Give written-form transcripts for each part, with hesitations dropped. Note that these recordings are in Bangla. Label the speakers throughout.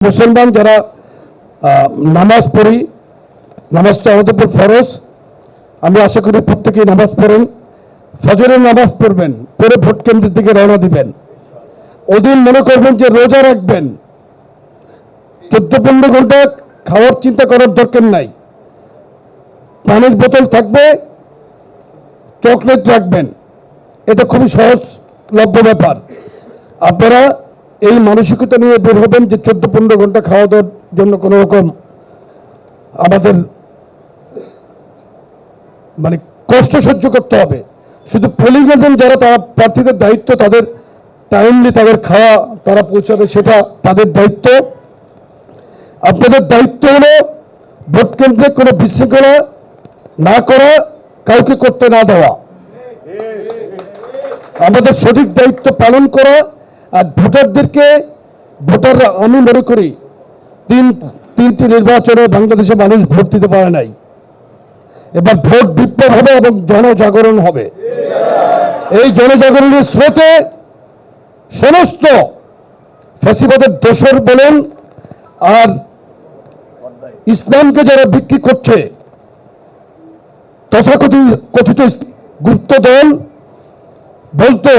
Speaker 1: মুসলমান যারা নামাজ পড়ি, নামাজ তো আমাদের উপর ফরজ। আমি আশা করি প্রত্যেকেই নামাজ পড়েন, ফজরের নামাজ পড়বেন, পরে ভোট কেন্দ্রের দিকে রওনা দিবেন। ওদিন মনে করবেন যে রোজা রাখবেন, 14-15 ঘন্টা খাওয়ার চিন্তা করার দরকার নাই। পানির বোতল থাকবে, চকলেট রাখবেন, এটা খুবই সহজলভ্য ব্যাপার। আপনারা এই মানসিকতা নিয়ে বের হবেন যে 14-15 ঘন্টা খাওয়া দাওয়ার জন্য কোনো রকম আমাদের মানে কষ্ট সহ্য করতে হবে। শুধু পোলিং এজেন্ট যারা, তারা প্রার্থীদের দায়িত্ব, তাদের টাইমলি তাদের খাওয়া তারা পৌঁছাবে, সেটা তাদের দায়িত্ব। আপনাদের দায়িত্ব হলো ভোট কেন্দ্রে কোনো বিশৃঙ্খলা না করা, কাউকে করতে না দেওয়া, আমাদের সঠিক দায়িত্ব পালন করা। আর ভোটারদেরকে, ভোটাররা, আমি মনে করি তিনটি নির্বাচনে বাংলাদেশে মানুষ ভোট দিতে পারে নাই। এবার ভোট বিপ্লব হবে এবং জনজাগরণ হবে। এই জনজাগরণের স্রোতে সমস্ত ফ্যাসিবাদের দোসর বলেন আর ইসলামকে যারা বিক্রি করছে, তথাকথিত গুপ্ত দল বলতো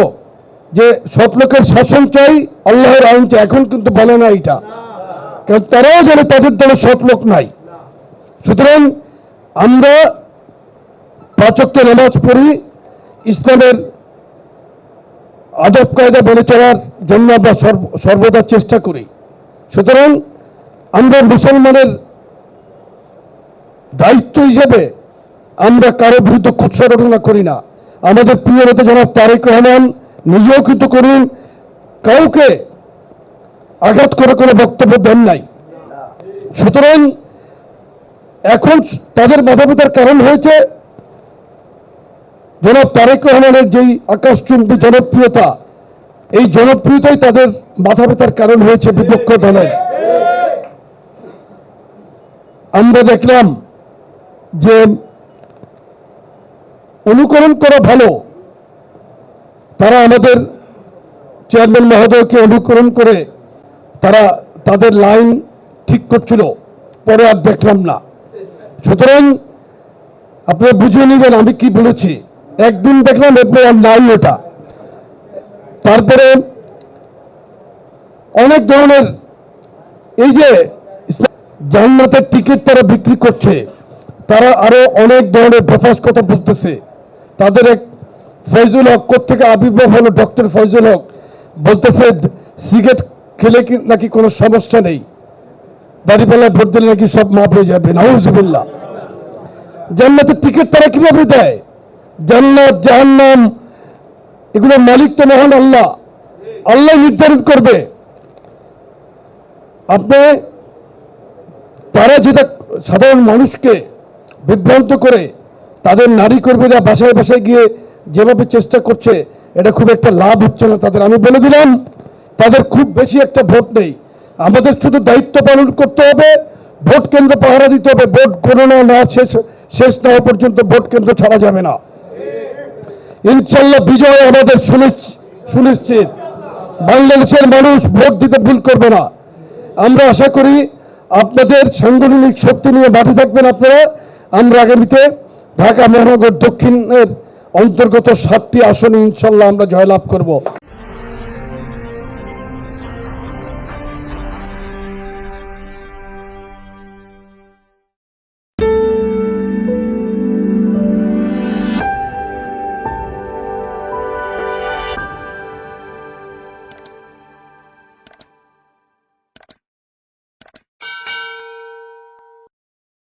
Speaker 1: যে সৎ লোকের শাসন চাই, আল্লাহর আইন চাই। এখন কিন্তু বলে না এটা, কারণ তারাও জানে তাদের দলে সৎ লোক নাই। সুতরাং আমরা 5 ওয়াক্ত নামাজ পড়ি, ইসলামের আদব কায়দা মেনে চলার জন্য আমরা সর্বদা চেষ্টা করি। সুতরাং আমরা মুসলমানের দায়িত্ব হিসেবে আমরা কারো বিরুদ্ধে কুৎসা করি না। আমাদের প্রিয় নেতা জনাব তারেক রহমান নিজেও কিন্তু করুন, কাউকে আঘাত করে কোনো বক্তব্য দেন নাই। সুতরাং এখন তাদের মাথাব্যথার কারণ হয়েছে জনাব তারেক রহমানের যেই আকাশচুম্বী জনপ্রিয়তা, এই জনপ্রিয়তাই তাদের মাথাব্যথার কারণ হয়েছে বিপক্ষ দলের। আমরা দেখলাম যে অনুকরণ করা ভালো, তারা আমাদের চেয়ারম্যান মহোদয়কে অনুকরণ করে তারা তাদের লাইন ঠিক করছিল, পরে আর দেখলাম না। সুতরাং আপনারা বুঝিয়ে নেবেন আমি কি বলেছি। একদিন দেখলাম, এরপরে আর নাই ওটা। তারপরে অনেক ধরনের এই যে জান্নাতের টিকিট তারা বিক্রি করছে, তারা আরো অনেক ধরনের বেফাস কথা বলতেছে। তাদের এক ফয়জুল হক, থেকে আবির্ভাব হলো ডক্টর ফয়জুল হক, বলতেছে সিগারেট খেলে নাকি কোনো সমস্যা নেই, দাঁড়িপাল্লায় ভোট দিলে নাকি সব মাফ হয়ে যাবে। নাউজুবিল্লাহ। জান্নাতের টিকিট তারা কিভাবে দেয়? জান্নাত জাহান্নাম এগুলোর মালিক তো মহান আল্লাহ, আল্লাহ নির্ধারণ করবে। আপনি তারা যেটা সাধারণ মানুষকে বিভ্রান্ত করে তাদের নারী কর্মীরা বাসায় বাসায় গিয়ে যেভাবে চেষ্টা করছে, এটা খুব একটা লাভ হচ্ছে না তাদের। আমি বলে দিলাম, তাদের খুব বেশি একটা ভোট নেই। আমাদের শুধু দায়িত্ব পালন করতে হবে, ভোট কেন্দ্র পাহারা দিতে হবে। ভোট গণনা না শেষ না হওয়া পর্যন্ত ভোট কেন্দ্র ছাড়া যাবে না। ইনশাল্লাহ বিজয় আমাদের সুনিশ্চিত। বাংলাদেশের মানুষ ভোট দিতে ভুল করবে না। আমরা আশা করি আপনাদের সাংগঠনিক শক্তি নিয়ে মাঠে থাকবেন আপনারা। আমরা আগামীতে ঢাকা মহানগর দক্ষিণের অন্তর্গত 7টি আসনে ইনশাল্লাহ আমরা জয়লাভ করব।